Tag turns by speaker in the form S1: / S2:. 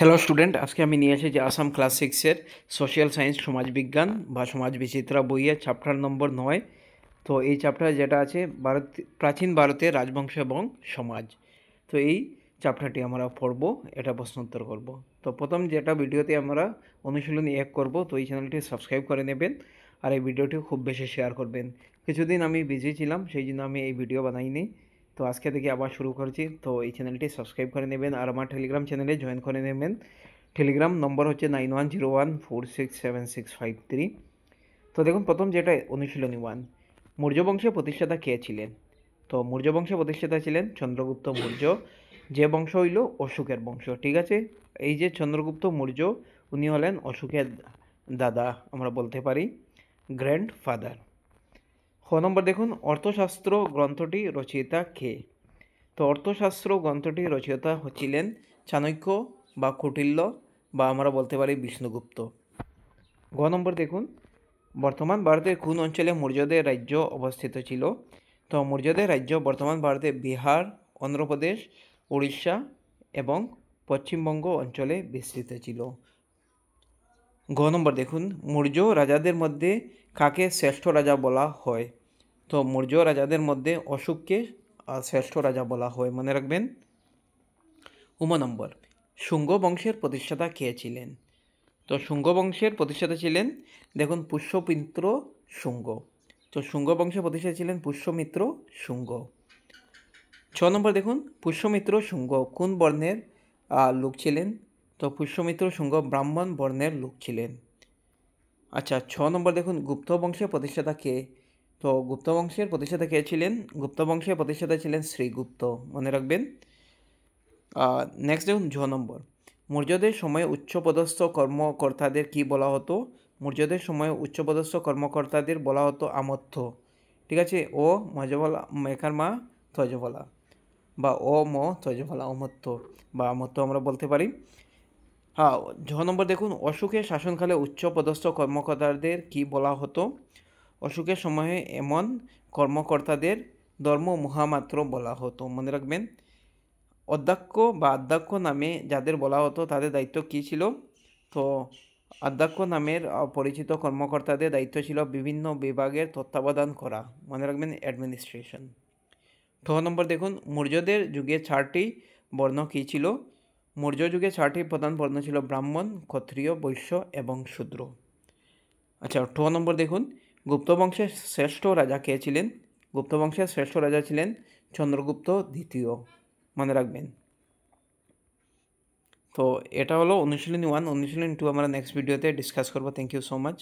S1: Hello student, আজকে আমি নিয়ে এসেছি আসাম ক্লাস সিক্সের সোশ্যাল সায়েন্স সমাজবিজ্ঞান বা সমাজ বিচিত্রা বইয়ের চ্যাপ্টার নম্বর 9। তো এই চ্যাপ্টার যেটা আছে প্রাচীন ভারতের রাজবংশ এবং সমাজ। তো এই চ্যাপ্টারটি আমরা পড়ব, এটা প্রশ্নোত্তর করব। তো প্রথম যেটা ভিডিওতে আমরা অনুশীলনী 1 করব, তো এই চ্যানেলটি সাবস্ক্রাইব করে নেবেন আর এই ভিডিওটি খুব বেশি শেয়ার করবেন। কিছুদিন আমি বিজি ছিলাম, সেই জন্য আমি এই ভিডিও বানাইনি। তো আজকে থেকে আবার শুরু করছি। তো এই চ্যানেলটি সাবস্ক্রাইব করে নেবেন আর আমার টেলিগ্রাম চ্যানেলে জয়েন করে নেবেন। টেলিগ্রাম নম্বর হচ্ছে 9101467653। তো দেখুন, প্রথম যেটা অনুশীলনী 1, মৌর্য বংশের প্রতিষ্ঠাতা কে ছিলেন? তো মৌর্য বংশের প্রতিষ্ঠাতা ছিলেন চন্দ্রগুপ্ত মৌর্য, যে বংশ হইল অশোকের বংশ। ঠিক আছে, এই যে চন্দ্রগুপ্ত মৌর্য, উনি হলেন অশোকের দাদা, আমরা বলতে পারি গ্র্যান্ড ফাদার। খ নম্বর দেখুন, অর্থশাস্ত্র গ্রন্থটি রচয়িতা কে? তো অর্থশাস্ত্র গ্রন্থটি রচয়িতা হচ্ছিলেন চাণক্য বা কৌটিল্য বা আমরা বলতে পারি বিষ্ণুগুপ্ত। গ নম্বর দেখুন, বর্তমান ভারতের কোন অঞ্চলে মৌর্যদের রাজ্য অবস্থিত ছিল? তো মৌর্যদের রাজ্য বর্তমান ভারতের বিহার, অন্ধ্রপ্রদেশ, উড়িষ্যা এবং পশ্চিমবঙ্গ অঞ্চলে বিস্তৃত ছিল। গ নম্বর দেখুন, মৌর্য রাজাদের মধ্যে কাকে শ্রেষ্ঠ রাজা বলা হয়? তো মৌর্য রাজাদের মধ্যে অশোককে শ্রেষ্ঠ রাজা বলা হয়, মনে রাখবেন। উম নম্বর, শুঙ্গ বংশের প্রতিষ্ঠাতা কে ছিলেন? তো শুঙ্গ বংশের প্রতিষ্ঠাতা ছিলেন, দেখুন, পুষ্যমিত্র শুঙ্গ। তো শুঙ্গ বংশের প্রতিষ্ঠাতা ছিলেন পুষ্যমিত্র শুঙ্গ। 6 নম্বর দেখুন, পুষ্যমিত্র শুঙ্গ কোন বর্ণের লোক ছিলেন? তো পুষ্যমিত্র শুঙ্গ ব্রাহ্মণ বর্ণের লোক ছিলেন। আচ্ছা, 6 নম্বর দেখুন, গুপ্ত বংশের প্রতিষ্ঠাতা কে? তো গুপ্ত বংশের প্রতিষ্ঠাতা কে ছিলেন? গুপ্ত বংশের প্রতিষ্ঠাতা ছিলেন শ্রীগুপ্ত, মনে রাখবেন। নেক্সট দেখুন 6 নম্বর, মৌর্যদের সময়ে উচ্চপদস্থ কর্মকর্তাদের কি বলা হতো? মৌর্যদের সময়ে উচ্চপদস্থ কর্মকর্তাদের বলা হতো আমত্থ। ঠিক আছে, ও মজবলা মেকার মা তজবলা বা ও ম তজবলা, অমত্থ বা আমত্থ আমরা বলতে পারি। হ্যাঁ, 6 নম্বর দেখুন, অশোকের শাসনকালে উচ্চপদস্থ কর্মকর্তাদের কি বলা হতো? অশোকের সময়ে এমন কর্মকর্তাদের ধর্ম মহামাত্র বলা হতো, মনে রাখবেন। অধ্যক্ষ বা অধ্যক্ষ নামে যাদের বলা হতো তাদের দায়িত্ব কী ছিল? তো অধ্যক্ষ নামের পরিচিত কর্মকর্তাদের দায়িত্ব ছিল বিভিন্ন বিভাগের তত্ত্বাবধান করা, মনে রাখবেন, অ্যাডমিনিস্ট্রেশন। 6 নম্বর দেখুন, মৌর্যদের যুগে 4টি বর্ণ কী ছিল? মৌর্য যুগে 4টি প্রধান বর্ণ ছিল ব্রাহ্মণ, ক্ষত্রিয়, বৈশ্য এবং শূদ্র। আচ্ছা, 8 নম্বর দেখুন, গুপ্ত বংশের শ্রেষ্ঠ রাজা কে ছিলেন? গুপ্ত বংশের শ্রেষ্ঠ রাজা ছিলেন চন্দ্রগুপ্ত দ্বিতীয়, মনে রাখবেন। তো এটা হলো অনুশীলনী 1। অনুশীলনী 2 আমরা নেক্সট ভিডিওতে ডিসকাস করবো। Thank you so much.